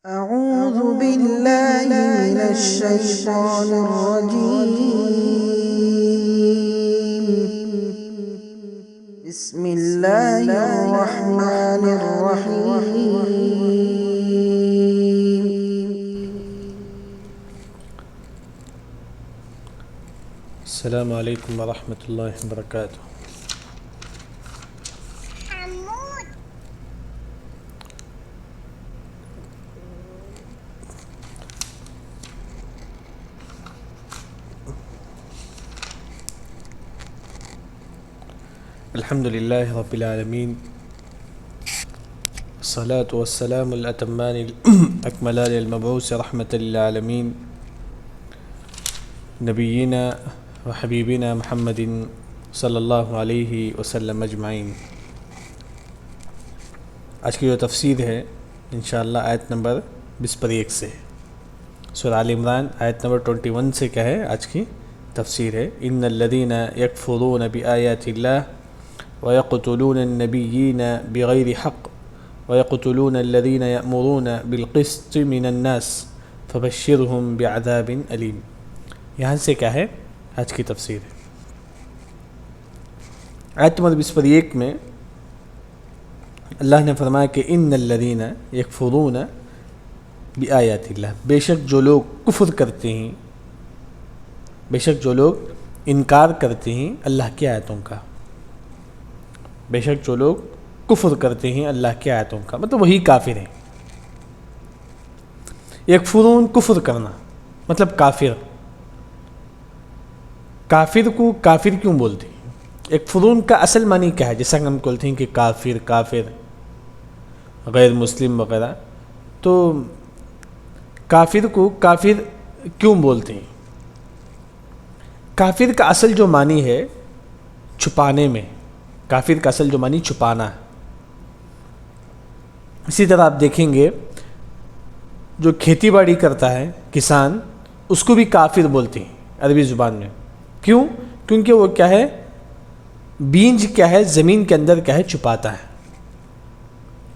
أعوذ بالله من الشيطان الرجيم بسم الله الرحمن الرحيم السلام علیکم ورحمۃ اللہ وبرکاتہ۔ الحمد للہ رب العالمین، الصلاة والسلام الأتمان الأكملان المبعوث رحمة للعالمین نبینا وحبیبنا محمد صلی اللہ علیہ وسلم اجمعین۔ آج کی جو تفسیر ہے انشاءاللہ آیت نمبر 21 سے سورہ آل عمران آیت نمبر 21 سے کیا ہے آج کی تفسیر ہے۔ ان الذین یکفرون بآیات اللہ وَيَقْتُلُونَ النَّبِيِّينَ بِغَيْرِ حَقٍّ وَيَقْتُلُونَ الَّذِينَ يَأْمُرُونَ بِالْقِسْطِ مِنَ النَّاسِ فَبَشِّرْهُمْ بِعَذَابٍ أَلِيمٍ۔ یہاں سے کیا ہے آج کی تفسیر ہے۔ آیت نمبر 21 میں اللہ نے فرمایا کہ ان الذین یکفرون بآیات اللہ، بے شک جو لوگ کفر کرتے ہیں، بے شک جو لوگ انکار کرتے ہیں اللہ کی آیتوں کا، بے شک جو لوگ کفر کرتے ہیں اللہ کی آیتوں کا، مطلب وہی کافر ہیں۔ یکفرون کفر کرنا مطلب کافر، کافر کو کافر کیوں بولتے ہیں؟ یکفرون کا اصل معنی کیا ہے؟ جیسا کہ ہم بولتے ہیں کہ کافر غیر مسلم وغیرہ، تو کافر کو کافر کیوں بولتے ہیں؟ کافر کا اصل جو معنی ہے چھپانے میں، کافر کا اصل جو معنی چھپانا ہے۔ اسی طرح آپ دیکھیں گے جو کھیتی باڑی کرتا ہے کسان، اس کو بھی کافر بولتے ہیں عربی زبان میں۔ کیوں؟ کیونکہ وہ کیا ہے، بیج کیا ہے زمین کے اندر کیا ہے چھپاتا ہے،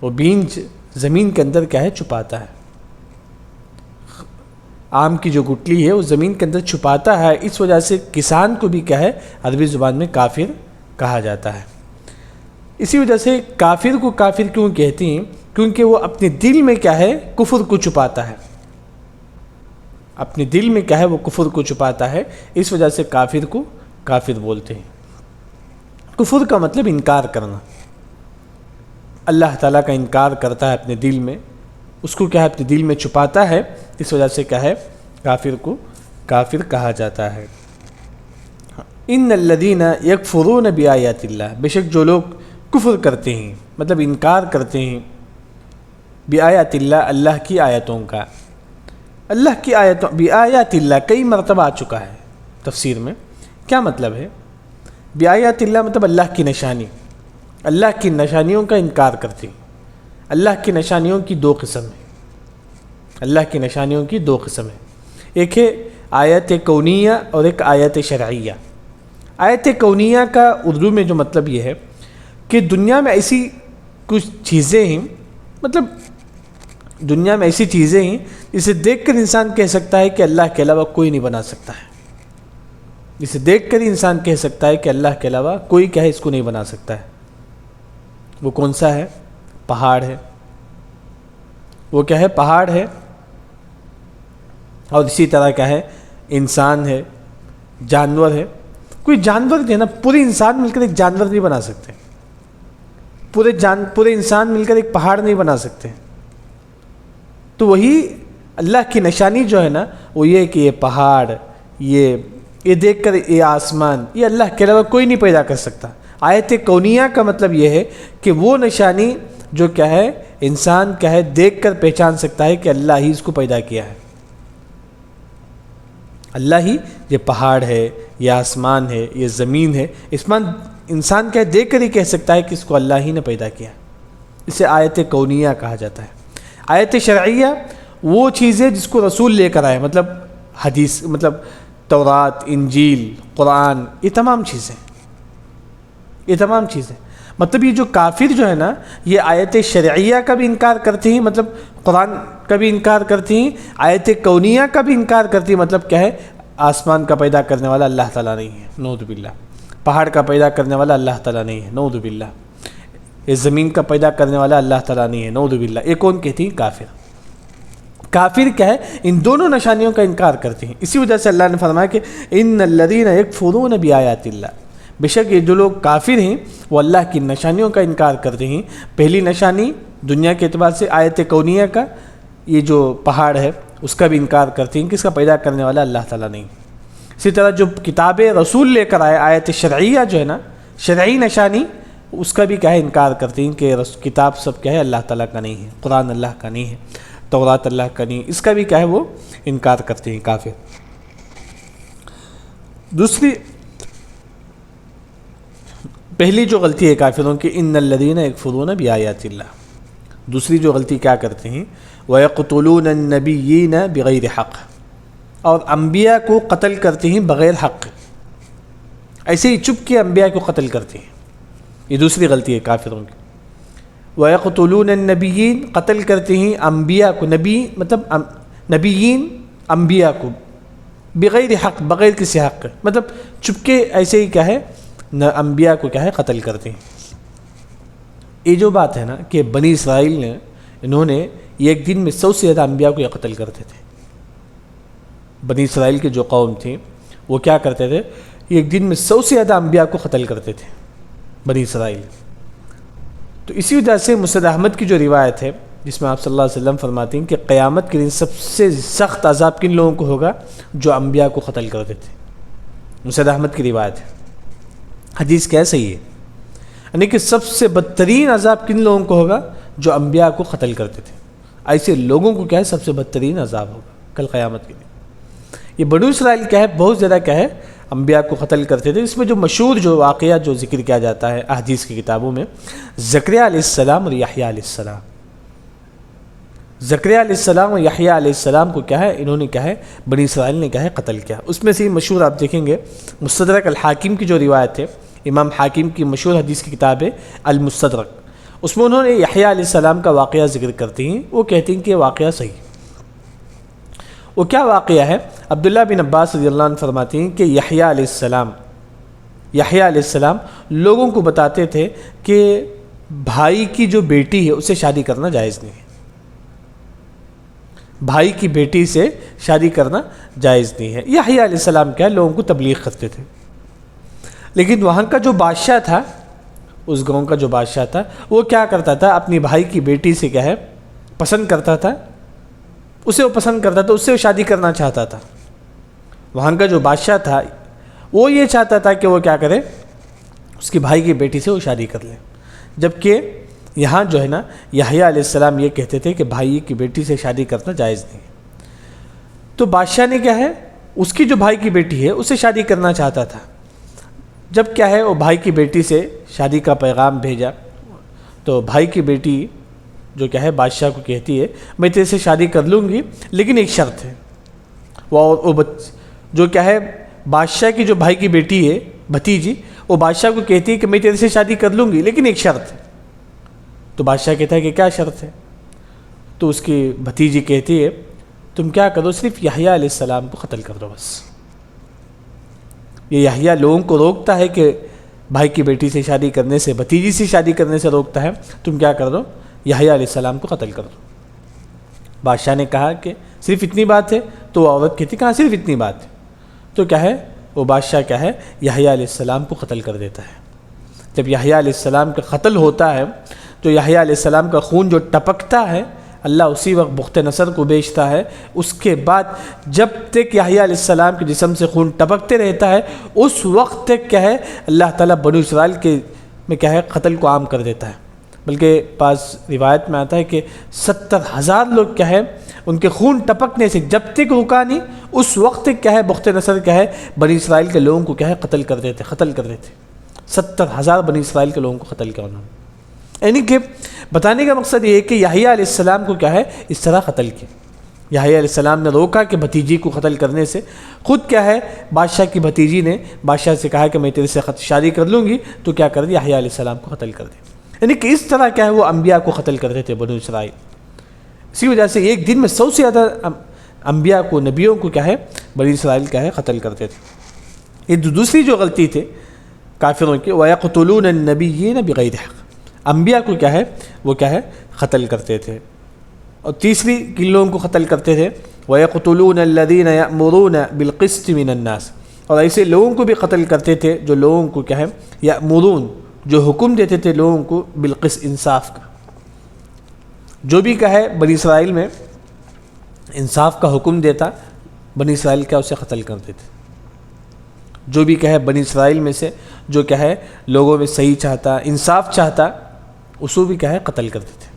وہ بیج زمین کے اندر کیا ہے چھپاتا ہے، آم کی جو گٹلی ہے وہ زمین کے اندر چھپاتا ہے، اس وجہ سے کسان کو بھی کیا ہے عربی زبان میں کافر کہا جاتا ہے۔ اسی وجہ سے کافر کو کافر کیوں کہتے ہیں؟ کیونکہ وہ اپنے دل میں کیا ہے کفر کو چھپاتا ہے، اپنے دل میں کیا ہے وہ کفر کو چھپاتا ہے، اس وجہ سے کافر کو کافر بولتے ہیں۔ کفر کا مطلب انکار کرنا، اللہ تعالیٰ کا انکار کرتا ہے اپنے دل میں، اس کو کیا ہے اپنے دل میں چھپاتا ہے، اس وجہ سے کیا ہے کافر کو کافر کہا جاتا ہے۔ ان الذین یکفرون بآیات اللہ، بے شک جو لوگ کفر کرتے ہیں مطلب انکار کرتے ہیں بآیات اللہ، اللہ کی آیتوں کا، اللہ کی آیتوں، بآیات اللہ کئی مرتبہ آ چکا ہے تفسیر میں۔ کیا مطلب ہے بآیات اللہ؟ مطلب اللہ کی نشانی، اللہ کی نشانیوں کا انکار کرتے ہیں۔ اللہ کی نشانیوں کی دو قسم ہیں، اللہ کی نشانیوں کی دو قسم ہیں، ایک ہے آیت کونیہ اور ایک آیت شرعیہ۔ آیت کونیہ کا اردو میں جو مطلب یہ ہے کہ دنیا میں ایسی کچھ چیزیں ہیں، مطلب دنیا میں ایسی چیزیں ہیں جسے دیکھ کر انسان کہہ سکتا ہے کہ اللہ کے علاوہ کوئی نہیں بنا سکتا ہے، جسے دیکھ کر انسان کہہ سکتا ہے کہ اللہ کے علاوہ کوئی کیا ہے اس کو نہیں بنا سکتا ہے۔ وہ کون سا ہے؟ پہاڑ ہے، وہ کیا ہے پہاڑ ہے، اور اسی طرح کیا ہے انسان ہے، جانور ہے۔ کوئی جانور جو ہے نا، پورے انسان مل کر ایک جانور نہیں بنا سکتے، پورے انسان مل کر ایک پہاڑ نہیں بنا سکتے۔ تو وہی اللہ کی نشانی جو ہے نا وہ یہ ہے کہ یہ پہاڑ، یہ دیکھ کر یہ آسمان، یہ اللہ کے علاوہ کوئی نہیں پیدا کر سکتا۔ آیت کونیہ کا مطلب یہ ہے کہ وہ نشانی جو کیا ہے انسان کیا ہے دیکھ کر پہچان سکتا ہے کہ اللہ ہی اس کو پیدا کیا ہے، اللہ ہی، یہ پہاڑ ہے، یہ آسمان ہے، یہ زمین ہے، انسان کیا دیکھ کر ہی کہہ سکتا ہے کہ اس کو اللہ ہی نے پیدا کیا۔ اسے آیت کونیہ کہا جاتا ہے۔ آیت شرعیہ وہ چیز ہے جس کو رسول لے کر آئے، مطلب حدیث، مطلب تورات، انجیل، قرآن، یہ تمام چیزیں، مطلب یہ جو کافر جو ہے نا یہ آیت شرعیہ کا بھی انکار کرتے ہیں، مطلب قرآن کا بھی انکار کرتی ہیں، آیت کونیہ کا بھی انکار کرتی ہیں، مطلب کیا ہے آسمان کا پیدا کرنے والا اللہ تعالیٰ نہیں ہے، نعوذ باللہ، پہاڑ کا پیدا کرنے والا اللہ تعالیٰ نہیں ہے، نعوذ باللہ، اس زمین کا پیدا کرنے والا اللہ تعالیٰ نہیں ہے، نعوذ باللہ۔ یہ کون کہتی ہیں؟ کافر۔ کافر کیا ہے؟ ان دونوں نشانیوں کا انکار کرتے ہیں۔ اسی وجہ سے اللہ نے فرمایا کہ ان الذین یکفرون بآیات اللہ، بے شک یہ جو لوگ کافر ہیں وہ اللہ کی نشانیوں کا انکار کرتے ہیں۔ پہلی نشانی دنیا کے اعتبار سے آیت کونیہ کا، یہ جو پہاڑ ہے اس کا بھی انکار کرتے ہیں کہ اس کا پیدا کرنے والا اللہ تعالیٰ نہیں۔ اسی طرح جو کتاب رسول لے کر آئے، آیت شرعیہ جو ہے نا، شرعی نشانی، اس کا بھی کیا ہے انکار کرتے ہیں کہ کتاب سب کیا ہے اللہ تعالیٰ کا نہیں ہے، قرآن اللہ کا نہیں ہے، تورات اللہ کا نہیں، اس کا بھی کیا ہے وہ انکار کرتے ہیں کافر۔ دوسری پہلی جو غلطی ہے کافروں کی، ان الذین یکفرون بآیات اللہ، دوسری جو غلطی کیا کرتے ہیں، وَيَقْتُلُونَ النَّبِيِّينَ بِغَيْرِ حق، اور انبیاء کو قتل کرتے ہیں بغیر حق، ایسے ہی چپ کے انبیاء کو قتل کرتے ہیں، یہ دوسری غلطی ہے کافروں کی۔ وَيَقْتُلُونَ النَّبِيِّينَ، قتل کرتے ہیں انبیاء کو، نبی مطلب نبیین، انبیاء کو، بغیر حق، بغیر کسی حق، مطلب چپ کے ایسے ہی کیا ہے انبیاء کو کیا ہے قتل کرتے ہیں۔ یہ جو بات ہے نا کہ بنی اسرائیل نے، انہوں نے ایک دن میں 100 سے زیادہ انبیاء کو یہ قتل کرتے تھے۔ بنی اسرائیل کے جو قوم تھی وہ کیا کرتے تھے، ایک دن میں 100 سے زیادہ انبیاء کو قتل کرتے تھے بنی اسرائیل۔ تو اسی وجہ سے مسند احمد کی جو روایت ہے جس میں آپ صلی اللہ علیہ وسلم فرماتے ہیں کہ قیامت کے دن سب سے سخت عذاب کن لوگوں کو ہوگا؟ جو انبیاء کو قتل کرتے تھے۔ مسند احمد کی روایت ہے، حدیث کیا صحیح ہے، یعنی کہ سب سے بدترین عذاب کن لوگوں کو ہوگا؟ جو انبیاء کو قتل کرتے تھے، ایسے لوگوں کو کیا ہے سب سے بدترین عذاب ہوگا کل قیامت کے دن۔ یہ بنو اسرائیل کیا ہے بہت زیادہ کیا ہے انبیاء کو قتل کرتے تھے۔ اس میں جو مشہور جو واقعہ جو ذکر کیا جاتا ہے احادیث کی کتابوں میں، زکریا علیہ السلام اور یحییٰ علیہ السلام، زکریا علیہ السلام اور یحییٰ علیہ السلام کو کیا ہے انہوں نے کیا ہے بنی اسرائیل نے کیا ہے قتل کیا۔ اس میں سے مشہور آپ دیکھیں گے مستدرک الحاکم کی جو روایت ہے، امام حاکم کی مشہور حدیث کی کتاب ہے المستدرک، اس میں انہوں نے یحییٰ علیہ السلام کا واقعہ ذکر کرتے ہیں۔ وہ کہتے ہیں کہ یہ واقعہ صحیح۔ وہ کیا واقعہ ہے؟ عبداللہ بن عباس رضی اللہ عنہ فرماتے ہیں کہ یحییٰ علیہ السلام لوگوں کو بتاتے تھے کہ بھائی کی جو بیٹی ہے اسے شادی کرنا جائز نہیں ہے، بھائی کی بیٹی سے شادی کرنا جائز نہیں ہے۔ یحییٰ علیہ السلام کیا ہے لوگوں کو تبلیغ کرتے تھے، لیکن وہاں کا جو بادشاہ تھا، اس گاؤں کا جو بادشاہ تھا، وہ کیا کرتا تھا اپنی بھائی کی بیٹی سے کیا ہے پسند کرتا تھا، اسے وہ پسند کرتا تھا، اس سے وہ شادی کرنا چاہتا تھا۔ وہاں کا جو بادشاہ تھا وہ یہ چاہتا تھا کہ وہ کیا کرے، اس کی بھائی کی بیٹی سے وہ شادی کر لے، جبکہ یہاں جو ہے نا یحییٰ علیہ السلام یہ کہتے تھے کہ بھائی کی بیٹی سے شادی کرنا جائز نہیں ہے۔ تو بادشاہ نے کیا ہے اس کی جو بھائی کی بیٹی ہے اسے شادی کرنا چاہتا تھا، جب کیا ہے وہ بھائی کی بیٹی سے شادی کا پیغام بھیجا، تو بھائی کی بیٹی جو کیا ہے بادشاہ کو کہتی ہے میں تیرے سے شادی کر لوں گی لیکن ایک شرط ہے۔ وہ جو کیا ہے بادشاہ کی جو بھائی کی بیٹی ہے بھتیجی، وہ بادشاہ کو کہتی ہے کہ میں تیرے سے شادی کر لوں گی لیکن ایک شرط ہے۔ تو بادشاہ کہتا ہے کہ کیا شرط ہے؟ تو اس کی بھتیجی کہتی ہے تم کیا کرو، صرف یحییٰ علیہ السلام کو قتل کر دو بس۔ یہ یحییٰ لوگوں کو روکتا ہے کہ بھائی کی بیٹی سے شادی کرنے سے، بھتیجی سے شادی کرنے سے روکتا ہے، تم کیا کر دو یحییٰ علیہ السلام کو قتل کر دو۔ بادشاہ نے کہا کہ صرف اتنی بات ہے؟ تو وہ عورت کہتی کہاں صرف اتنی بات ہے؟ تو کیا ہے وہ بادشاہ کیا ہے یحییٰ علیہ السلام کو قتل کر دیتا ہے۔ جب یحییٰ علیہ السلام کا قتل ہوتا ہے تو یحییٰ علیہ السلام کا خون جو ٹپکتا ہے اللہ اسی وقت بخت نصر کو بیچتا ہے۔ اس کے بعد جب تک یحییٰ علیہ السلام کے جسم سے خون ٹپکتے رہتا ہے اس وقت تک کیا ہے اللہ تعالیٰ بنو اسرائیل کے میں کیا ہے قتل کو عام کر دیتا ہے۔ بلکہ بعض روایت میں آتا ہے کہ 70,000 لوگ کیا ہے ان کے خون ٹپکنے سے جب تک رکا نہیں اس وقت تک کیا ہے بخت نصر کیا ہے بنی اسرائیل کے لوگوں کو کیا ہے قتل کر دیتے 70,000 بنی اسرائیل کے لوگوں کو قتل کیا انہوں نے۔ یعنی کہ بتانے کا مقصد یہ ہے کہ یحییٰ علیہ السلام کو کیا ہے اس طرح قتل کیا۔ یحییٰ علیہ السلام نے روکا کہ بھتیجی کو قتل کرنے سے، خود کیا ہے بادشاہ کی بھتیجی نے بادشاہ سے کہا کہ میں تیرے سے شادی کر لوں گی، تو کیا کر دیا، یحییٰ علیہ السلام کو قتل کر دیا۔ یعنی کہ اس طرح کیا ہے وہ انبیاء کو قتل کرتے تھے بنو اسرائیل۔ اسی وجہ سے ایک دن میں 100 سے زیادہ انبیاء کو، نبیوں کو کیا ہے بنی اسرائیل کیا ہے قتل کرتے تھے۔ یہ دوسری جو غلطی تھی کافروں کی، وَيَقْتُلُونَ النَّبِيِّينَ بِغَيْرِ حَقٍ، انبیاء کو کیا ہے وہ کیا ہے قتل کرتے تھے۔ اور تیسری کن لوگوں کو قتل کرتے تھے، وَيَقْتُلُونَ الَّذِينَ يَأْمُرُونَ بِالْقِسْطِ مِنَ النَّاسِ، اور ایسے لوگوں کو بھی قتل کرتے تھے جو لوگوں کو کیا ہے یأمرون، جو حکم دیتے تھے لوگوں کو بالقسط، انصاف کا۔ جو بھی کیا ہے بنی اسرائیل میں انصاف کا حکم دیتا، بنی اسرائیل کیا اسے قتل کرتے تھے۔ جو بھی کیا ہے بنی اسرائیل میں سے جو کیا ہے لوگوں میں صحیح چاہتا، انصاف چاہتا، اس کو بھی کیا ہے قتل کرتے تھے،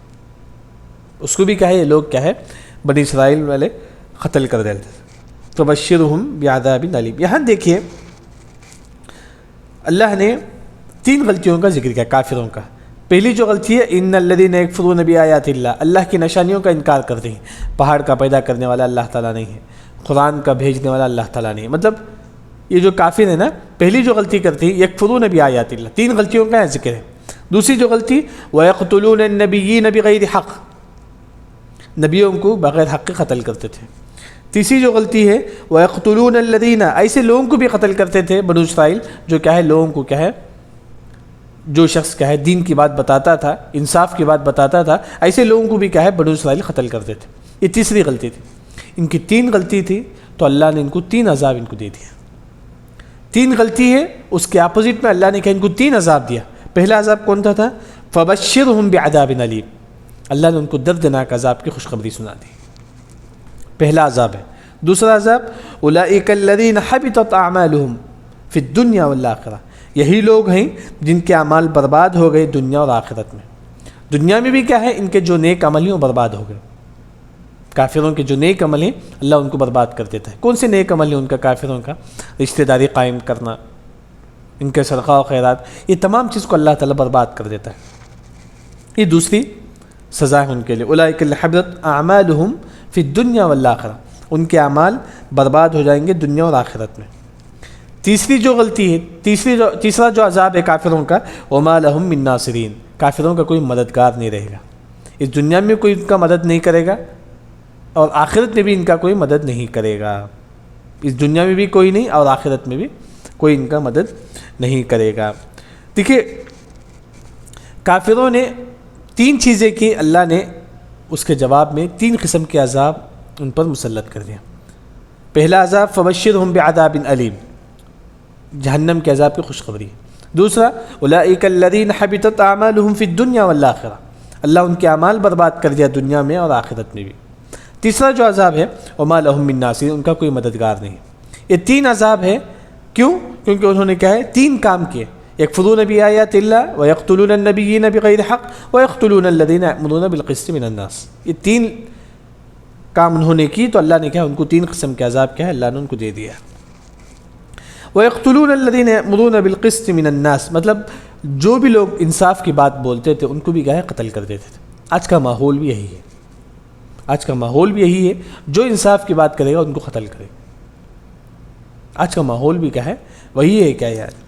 اس کو بھی کیا ہے یہ لوگ کیا ہے بنی اسرائیل والے قتل کر دیتے تھے۔ فبشرہم بعذاب علیم۔ یہاں دیکھیے اللہ نے 3 غلطیوں کا ذکر کیا کافروں کا۔ پہلی جو غلطی ہے، ان الذین یکفرون بآیات اللہ، اللہ کی نشانیوں کا انکار کرتے ہیں۔ پہاڑ کا پیدا کرنے والا اللہ تعالیٰ نہیں ہے، قرآن کا بھیجنے والا اللہ تعالیٰ نہیں ہے۔ مطلب یہ جو کافر ہے نا، پہلی جو غلطی کرتی ہے یکفرون بآیات اللہ، 3 غلطیوں کا ذکر ہے۔ دوسری جو غلطی وَيَقْتُلُونَ النَّبِيِّينَ بِغَيْرِ حَقٍ، نبیوں کو بغیر حق کے قتل کرتے تھے۔ تیسری جو غلطی ہے وَيَقْتُلُونَ الَّذِينَ، ایسے لوگوں کو بھی قتل کرتے تھے بنو اسرائیل جو کیا ہے لوگوں کو کیا ہے، جو شخص کیا ہے دین کی بات بتاتا تھا، انصاف کی بات بتاتا تھا، ایسے لوگوں کو بھی کیا ہے بنو اسرائیل قتل کرتے تھے۔ یہ تیسری غلطی تھی۔ ان کی 3 غلطی تھی تو اللہ نے ان کو 3 عذاب ان کو دے دیا۔ 3 غلطی ہے، اس کے اپوزٹ میں اللہ نے کہا ان کو 3 عذاب دیا۔ پہلا عذاب کون تھا؟ فبشرہم بعذاب علیم، اللہ نے ان کو دردناک عذاب کی خوشخبری سنا دی، پہلا عذاب ہے۔ دوسرا عذاب اولئک الذین حبطت اعمالہم فی الدنیا والآخرہ، یہی لوگ ہیں جن کے اعمال برباد ہو گئے دنیا اور آخرت میں۔ دنیا میں بھی کیا ہے ان کے جو نیک عمل ہیں وہ برباد ہو گئے۔ کافروں کے جو نیک عمل ہیں اللہ ان کو برباد کر دیتا ہے۔ کون سے نیک عمل ہیں ان کا کافروں کا؟ رشتہ داری قائم کرنا، ان کے صدقہ و خیرات، یہ تمام چیز کو اللہ تعالیٰ برباد کر دیتا ہے۔ یہ دوسری سزا ہے ان کے لیے، اولئک الذین حبطت اعمالہم فی الدنیا والآخرہ، ان کے اعمال برباد ہو جائیں گے دنیا اور آخرت میں۔ تیسری جو غلطی ہے، تیسرا جو عذاب ہے کافروں کا، وما لہم من ناصرین، کافروں کا کوئی مددگار نہیں رہے گا، اس دنیا میں کوئی ان کا مدد نہیں کرے گا اور آخرت میں بھی ان کا کوئی مدد نہیں کرے گا۔ اس دنیا میں بھی کوئی نہیں اور آخرت میں بھی کوئی ان کا مدد نہیں کرے گا۔ دیکھیے کافروں نے 3 چیزیں کی، اللہ نے اس کے جواب میں 3 قسم کے عذاب ان پر مسلط کر دیا۔ پہلا عذاب فبشرہم بعذاب علیم، جہنم کے عذاب کی خوشخبری۔ دوسرا اولئک الذین حبطت اعمالہم فی الدنیا والآخرہ، اللہ ان کے اعمال برباد کر دیا دنیا میں اور آخرت میں بھی۔ تیسرا جو عذاب ہے وما لہم من ناصرین، ان کا کوئی مددگار نہیں۔ یہ 3 عذاب ہے، کیوں؟ کیونکہ انہوں نے کیا ہے 3 کام کیے، یکفرون بآیات اللہ ویقتلون النبیین بغیر حق ویقتلون الذین یأمرون بالقسط من الناس۔ یہ 3 کام انہوں نے کی تو اللہ نے کیا ان کو 3 قسم کے عذاب کیا ہے اللہ نے ان کو دے دیا۔ وَيَقْتُلُونَ الَّذِينَ يَأْمُرُونَ بِالْقِسْطِ مِنَ النَّاسِ، مطلب جو بھی لوگ انصاف کی بات بولتے تھے ان کو بھی کیا ہے قتل کر دیتے تھے۔ آج کا ماحول بھی یہی ہے، آج کا ماحول بھی یہی ہے، جو انصاف کی بات کرے گا ان کو قتل کرے گا۔ آج کا ماحول بھی کیا ہے وہی ہے کیا یار۔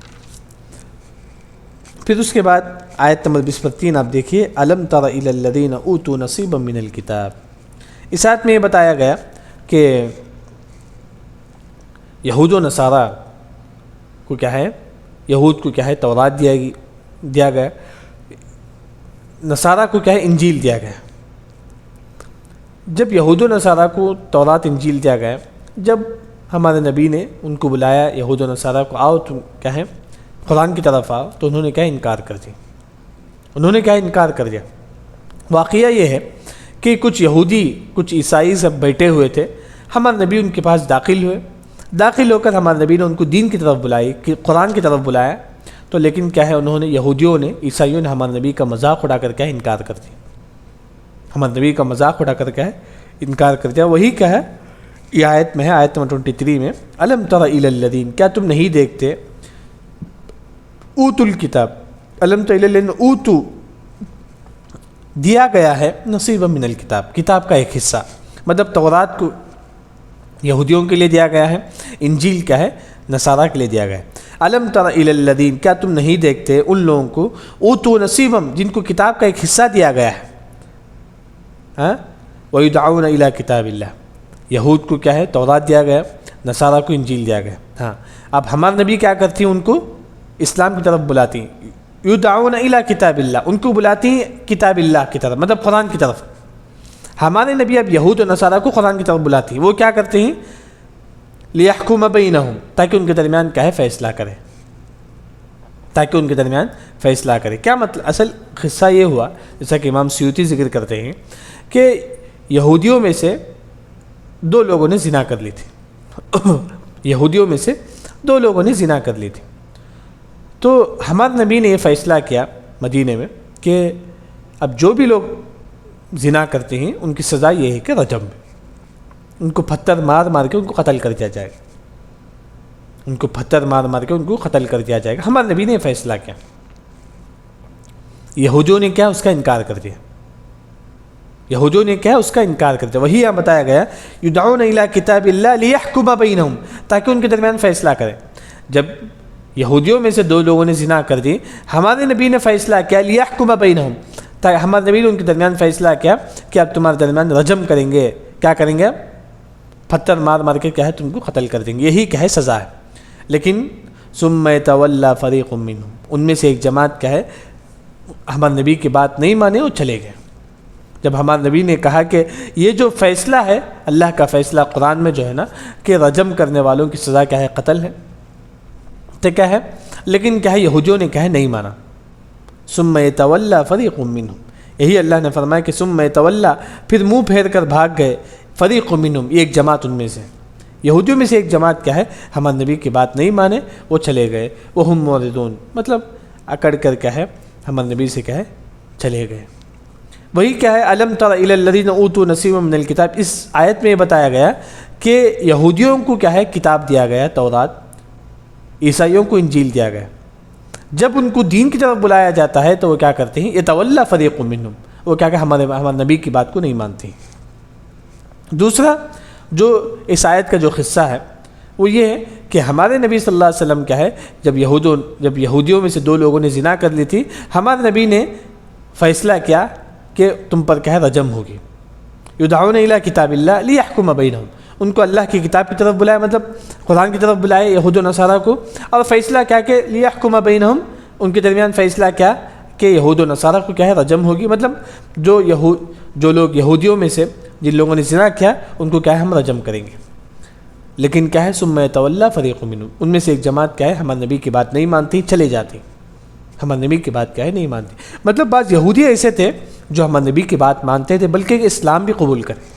پھر اس کے بعد آیت نمبر 23 آپ دیکھیے، أَلَمْ تَرَ إِلَى الَّذِينَ أُوتُوا نَصِيبًا مِنَ الْكِتَابِ، اس آیت میں یہ بتایا گیا کہ یہود و نصارہ کو کیا ہے، یہود کو کیا ہے تورات دیا گیا، نصارہ کو کیا ہے انجیل دیا گیا۔ جب یہود و نصارہ کو تورات انجیل دیا گیا، جب ہمارے نبی نے ان کو بلایا یہود و نصارہ کو، آؤ تم کیا ہے قرآن کی طرف آؤ، تو انہوں نے کیا انکار کر دیا، انہوں نے کیا انکار کر دیا۔ واقعہ یہ ہے کہ کچھ یہودی کچھ عیسائی سب بیٹھے ہوئے تھے، ہمارے نبی ان کے پاس داخل ہوئے، داخل ہو کر ہمارے نبی نے ان کو دین کی طرف بلائی، قرآن کی طرف بلایا، تو لیکن کیا ہے انہوں نے یہودیوں نے عیسائیوں نے ہمارے نبی کا مذاق اڑا کر کیا انکار کر دیا، ہمارے نبی کا مذاق اڑا کر کیا ہے انکار کر دیا۔ وہی کیا ہے یہ آیت میں ہے، آیت نمبر 23 میں، أَلَمْ تَرَ إِلَى الَّذِينَ، کیا تم نہیں دیکھتے، اوتوا الکتاب، أَلَمْ تَرَ إِلَى الَّذِينَ اوتوا دیا گیا ہے نصیبا من الکتاب، کتاب کا ایک حصہ، مطلب تورات کو یہودیوں کے لیے دیا گیا ہے، انجیل کیا ہے نصارہ کے لیے دیا گیا ہے۔ الم تر الی الذین، کیا تم نہیں دیکھتے ان لوگوں کو اوتوا نصیبم، جن کو کتاب کا ایک حصہ دیا گیا ہے، ہاں، ویدعون الی کتاب اللہ، یہود کو کیا ہے تورات دیا گیا، نصارہ کو انجیل دیا گیا۔ ہاں، اب ہمارے نبی کیا کرتی ہیں، ان کو اسلام کی طرف بلاتی ہیں، یدعون الی کتاب اللہ، ان کو بلاتی ہیں کتاب اللہ کی طرف، مطلب قرآن کی طرف۔ ہمارے نبی اب یہود و نصارہ کو قرآن کی طرف بلاتی ہیں، وہ کیا کرتے ہیں، لیحکم بینہم، تاکہ ان کے درمیان کیا ہے فیصلہ کرے، تاکہ ان کے درمیان فیصلہ کرے۔ کیا مطلب، اصل قصہ یہ ہوا، جیسا کہ امام سیوطی ذکر کرتے ہیں کہ یہودیوں میں سے دو لوگوں نے زنا کر لی تھی، یہودیوں میں سے دو لوگوں نے زنا کر لی تھی، تو ہمارے نبی نے یہ فیصلہ کیا مدینے میں کہ اب جو بھی لوگ زنا کرتے ہیں ان کی سزا یہ ہے کہ رجم، ان کو پتھر مار مار کے ان کو قتل کر دیا جائے گا، ان کو پتھر مار مار کے ان کو قتل کر دیا جائے گا۔ ہمارے نبی نے یہ فیصلہ کیا، یہودیوں نے کیا اس کا انکار کر دیا، یہودیوں نے کیا اس کا انکار کر دیا۔ وہی یہاں بتایا گیا یدعون الی کتاب اللہ لیحکم بینہم، تاکہ ان کے درمیان فیصلہ کرے۔ جب یہودیوں میں سے دو لوگوں نے زنا کر دی، ہمارے نبی نے فیصلہ کیا لیحکم بینہم، تاکہ ہمارے نبی نے ان کے درمیان فیصلہ کیا کہ اب تمہارے درمیان رجم کریں گے، کیا کریں گے، پتھر مار مار کے کیا ہے تم کو قتل کر دیں گے، یہی کیا ہے سزا ہے۔ لیکن ثم یتولی فریق منہم، ان میں سے ایک جماعت کیا ہے ہمارے نبی کی بات نہیں مانے اور چلے گئے۔ جب ہمارے نبی نے کہا کہ یہ جو فیصلہ ہے اللہ کا فیصلہ قرآن میں جو ہے نا کہ رجم کرنے والوں کی سزا کیا ہے قتل ہے، تو کیا ہے، لیکن کیا ہے یہودیوں نے کیا ہے نہیں مانا۔ ثم یتولی فریق منہم، یہی اللہ نے فرمایا کہ ثم یتولی، پھر منہ پھیر کر بھاگ گئے، فریق منہم، یہ ایک جماعت ان میں سے، یہودیوں میں سے ایک جماعت کیا ہے ہمارے نبی کی بات نہیں مانے، وہ چلے گئے، وہم معرضون، مطلب اکڑ کر کیا ہے ہمارے نبی سے کیا ہے چلے گئے۔ وہی کیا ہے الم تر الی الذین اوتوا نصیبا من الکتاب، اس آیت میں یہ بتایا گیا کہ یہودیوں کو کیا ہے کتاب دیا گیا تورات، عیسائیوں کو انجیل دیا گیا۔ جب ان کو دین کی طرف بلایا جاتا ہے تو وہ کیا کرتے ہیں، یتولی فریق منہم، وہ کیا کہ ہمارے نبی کی بات کو نہیں مانتے ہیں۔ دوسرا جو اس آیت کا جو قصہ ہے وہ یہ ہے کہ ہمارے نبی صلی اللہ علیہ وسلم کیا ہے جب یہودیوں میں سے دو لوگوں نے زنا کر لی تھی، ہمارے نبی نے فیصلہ کیا کہ تم پر کیا ہے رجم ہوگی۔ یدعون الی کتاب اللہ لیحکم بینہم، ان کو اللہ کی کتاب کی طرف بلایا، مطلب قرآن کی طرف بلائے یہود و نصارہ کو، اور فیصلہ کیا کہ لیحکم بینہم، ان کے درمیان فیصلہ کیا کہ یہود و نصارہ کو کیا ہے رجم ہوگی، مطلب جو لوگ یہودیوں میں سے جن لوگوں نے زنا کیا ان کو کیا ہے ہم رجم کریں گے۔ لیکن کیا ہے ثم یتولی فریق منہم، ان میں سے ایک جماعت کیا ہے ہمارے نبی کی بات نہیں مانتی، چلے جاتی، ہمارے نبی کی بات کیا ہے نہیں مانتی۔ مطلب بعض یہودی ایسے تھے جو ہمارے نبی کی بات مانتے تھے بلکہ اسلام بھی قبول کرے۔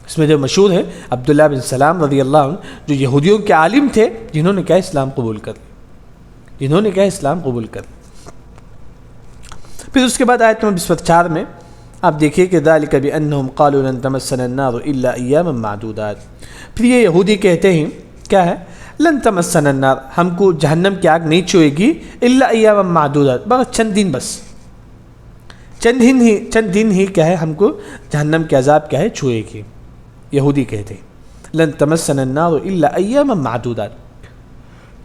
اس میں جو مشہور ہے عبداللہ بن سلام رضی اللہ عنہ، جو یہودیوں کے عالم تھے جنہوں نے کیا اسلام قبول کر لیا، جنہوں نے کیا اسلام قبول کر لیا۔ پھر اس کے بعد آیت نمبر 24 میں آپ دیکھیے کہ ذالک بانہم قالوا لن تمسنا النار الا ایاما معدودات، پھر یہ یہودی کہتے ہیں کیا ہے لن تمسنا النار، ہم کو جہنم کی آگ نہیں چھوئے گی، الا ایاما معدودات، بس چند دن، بس چند دن ہی کیا ہے ہم کو جہنم کے عذاب کیا ہے چھوئے گی۔ یہودی کہتے ہیں لن تمسنا النار الا ایاما معدودات،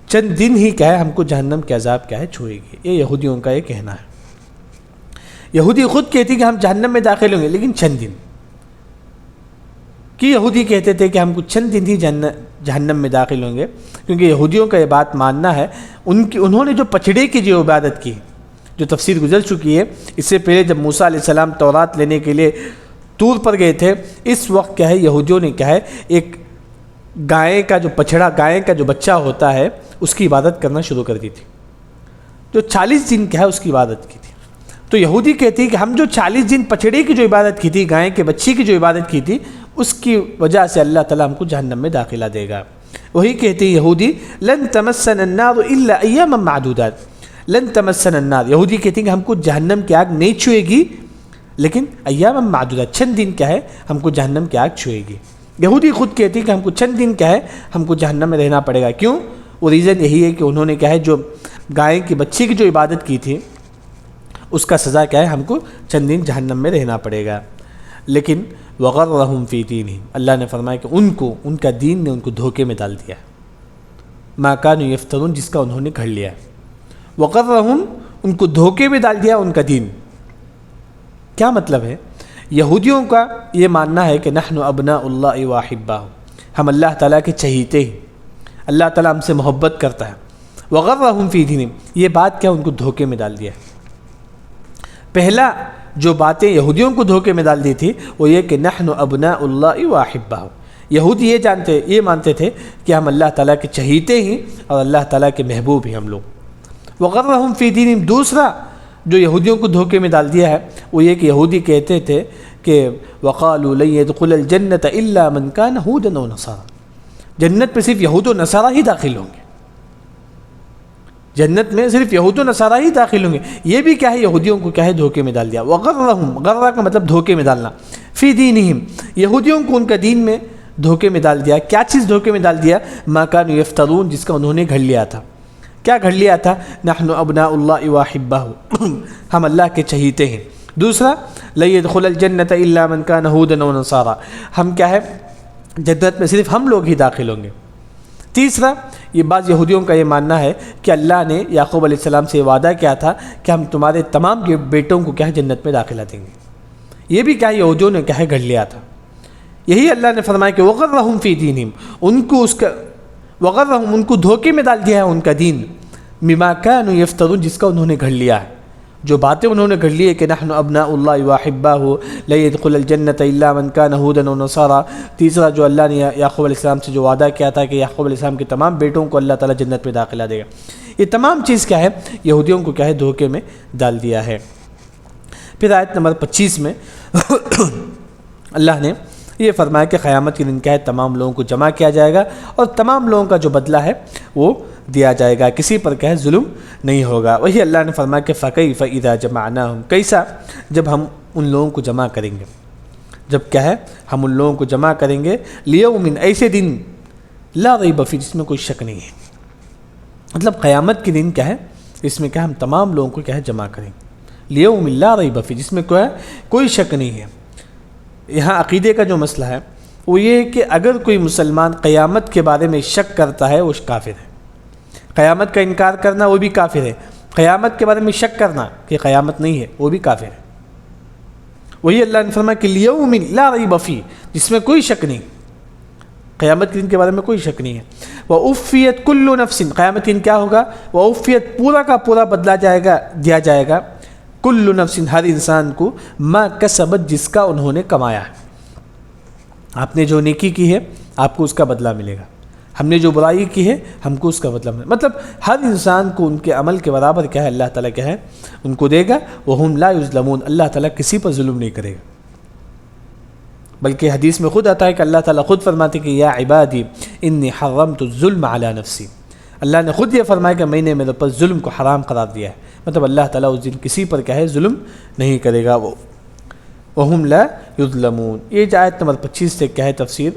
چند دن ہی کیا ہے ہم کو جہنم کے عذاب کیا ہے چھوئے گی، یہ یہودیوں کا یہ کہنا ہے۔ یہودی خود کہتی کہ ہم جہنم میں داخل ہوں گے لیکن چند دن، کہ یہودی کہتے تھے کہ ہم کو چند دن ہی جہنم میں داخل ہوں گے، کیونکہ یہودیوں کا یہ بات ماننا ہے، انہوں نے جو پچھڑے کی جو عبادت کی، جو تفسیر گزر چکی ہے، اس سے پہلے جب موسیٰ علیہ السلام تورات لینے کے لیے طور پر گئے تھے، اس وقت کیا ہے یہودیوں نے کیا ہے ایک گائے کا جو پچھڑا، گائے کا جو بچہ ہوتا ہے اس کی عبادت کرنا شروع کر دی تھی، جو 40 دن کیا ہے اس کی عبادت کی تھی۔ تو یہودی کہتی کہ ہم جو 40 دن پچھڑے کی جو عبادت کی تھی، گائے کے بچے کی جو عبادت کی تھی، اس کی وجہ سے اللہ تعالیٰ ہم کو جہنم میں داخلہ دے گا۔ وہی کہتی یہودی لن تمسنا النار الا ایاما معدودات، لن تمسنا النار، یہودی کہتی ہیں کہ ہم کو جہنم کی آگ نہیں چھوئے گی لیکن ایاما معدودات، چند دن کیا ہے ہم کو جہنم کی آگ چھوئے گی۔ یہودی خود کہتی کہ ہم کو چند دن کیا ہے ہم کو جہنم میں رہنا پڑے گا۔ کیوں؟ وہ ریزن یہی ہے کہ انہوں نے کیا ہے جو گائے کے بچے کی جو عبادت کی تھی اس کا سزا کیا ہے ہم کو چند دن جہنم میں رہنا پڑے گا۔ لیکن وغرہم فی دینہم، اللہ نے فرمایا کہ ان کا دین نے ان کو دھوکے میں ڈال دیا ہے، ما کانوا یفترون، جس کا انہوں نے گھڑ لیا ہے، وغرہم، ان کو دھوکے میں ڈال دیا ان کا دین۔ کیا مطلب ہے؟ یہودیوں کا یہ ماننا ہے کہ نحن ابناء اللہ و احباہ، ہم اللہ تعالیٰ کے چہیتے ہیں، اللہ تعالیٰ ہم سے محبت کرتا ہے۔ وغرہم فی دینہم، یہ بات کیا ان کو دھوکے میں ڈال دیا ہے۔ پہلا جو باتیں یہودیوں کو دھوکے میں ڈال دی تھی وہ یہ کہ نحن ابناء اللہ و احباہ، یہودی یہ مانتے تھے کہ ہم اللہ تعالیٰ کے چہیتے ہیں اور اللہ تعالیٰ کے محبوب ہیں ہم لوگ۔ وغرہم فی دینہم، دوسرا جو یہودیوں کو دھوکے میں ڈال دیا ہے وہ یہ کہ یہودی کہتے تھے کہ وقالوا لن يدخل الجنة الا من كان هودا او نصارى، جنت میں صرف یہود و نصارہ ہی داخل ہوں گے، جنت میں صرف یہود و نصارہ ہی داخل ہوں گے۔ یہ بھی کیا ہے، یہودیوں کو کیا ہے دھوکے میں ڈال دیا۔ وغرہم، غرہ کا مطلب دھوکے میں ڈالنا، فی دینہم، یہودیوں کو ان کا دین میں دھوکے میں ڈال دیا۔ کیا چیز دھوکے میں ڈال دیا؟ ما کانوا یفترون، جس کا انہوں نے گھڑ لیا تھا۔ کیا گھڑ لیا تھا؟ نحن ابناء اللہ و احباہ، ہم اللہ کے چہیتے ہیں۔ دوسرا لن يدخل الجنة الا من كان هودا او نصارى، ہم کیا ہے جنت میں صرف ہم لوگ ہی داخل ہوں گے۔ تیسرا، یہ بعض یہودیوں کا یہ ماننا ہے کہ اللہ نے یعقوب علیہ السلام سے وعدہ کیا تھا کہ ہم تمہارے تمام بیٹوں کو کیا ہے جنت میں داخلہ دیں گے۔ یہ بھی کیا ہے یہودیوں نے کیا ہے گھڑ لیا تھا۔ یہی اللہ نے فرمایا کہ وغرہم فی دینہم، وغرہم، ان کو دھوکے میں ڈال دیا ہے ان کا دین، بما کانوا یفترون، جس کا انہوں نے گھڑ لیا ہے، جو باتیں انہوں نے گھڑ لی ہے کہ نحن ابناء اللہ و احباہ لا يدخل الجنة الا من كان هودا او نصارى۔ تیسرا جو اللہ نے یعقوب علیہ السلام سے جو وعدہ کیا تھا کہ یعقوب علیہ السلام کے تمام بیٹوں کو اللہ تعالیٰ جنت میں داخلہ دے گا، یہ تمام چیز کیا ہے یہودیوں کو کیا ہے دھوکے میں ڈال دیا ہے۔ پھر آیت نمبر 25 میں اللہ نے یہ فرمایا کہ قیامت کے دن کیا ہے تمام لوگوں کو جمع کیا جائے گا اور تمام لوگوں کا جو بدلہ ہے وہ دیا جائے گا، کسی پر کیا ہے ظلم نہیں ہوگا۔ وہی اللہ نے فرمایا کہ فَكَيْفَ إِذَا جَمَعْنَاهُمْ، کیسا جب ہم ان لوگوں کو جمع کریں گے، جب کیا ہے ہم ان لوگوں کو جمع کریں گے، لِيَوْمٍ، ایسے دن لا ریب فیہ، جس میں کوئی شک نہیں ہے۔ مطلب قیامت کے دن کیا ہے اس میں کیا ہم تمام لوگوں کو کیا ہے جمع کریں گے، لِيَوْمٍ لا ریب فیہ، جس میں کوئی شک نہیں ہے۔ یہاں عقیدے کا جو مسئلہ ہے وہ یہ ہے کہ اگر کوئی مسلمان قیامت کے بارے میں شک کرتا ہے وہ کافر ہے، قیامت کا انکار کرنا وہ بھی کافر ہے، قیامت کے بارے میں شک کرنا کہ قیامت نہیں ہے وہ بھی کافر ہے۔ وہی اللہ نے فرمایا کہ لیوم لا ریب فیہ، جس میں کوئی شک نہیں، قیامت کے دن کے بارے میں کوئی شک نہیں ہے۔ وَأُوفِّيَتْ كُلُّ نَفْسٍ، قیامت کے دن کیا ہوگا؟ وَأُوفِّيَتْ، پورا کا پورا بدلہ دیا جائے گا، کل نفس، ہر انسان کو، ما کسبت، جس کا انہوں نے کمایا ہے۔ آپ نے جو نیکی کی ہے آپ کو اس کا بدلہ ملے گا، ہم نے جو برائی کی ہے ہم کو اس کا بدلہ ملے گا۔ مطلب ہر انسان کو ان کے عمل کے برابر کیا ہے اللہ تعالیٰ کیا ہے ان کو دے گا۔ وَهُمْ لَا يُظْلَمُونَ، اللہ تعالیٰ کسی پر ظلم نہیں کرے گا، بلکہ حدیث میں خود آتا ہے کہ اللہ تعالیٰ خود فرماتے کہ یا عبادی انی حرمت الظلم علی نفسی، اللہ نے خود یہ فرمایا کہ میں نے میرے پر ظلم کو حرام قرار دیا ہے۔ مطلب اللہ تعالیٰ اس دن کسی پر کیا ہے ظلم نہیں کرے گا۔ وَهُمْ لَا يُظْلَمُونَ، یہ آیت نمبر 25 سے کیا ہے تفسیر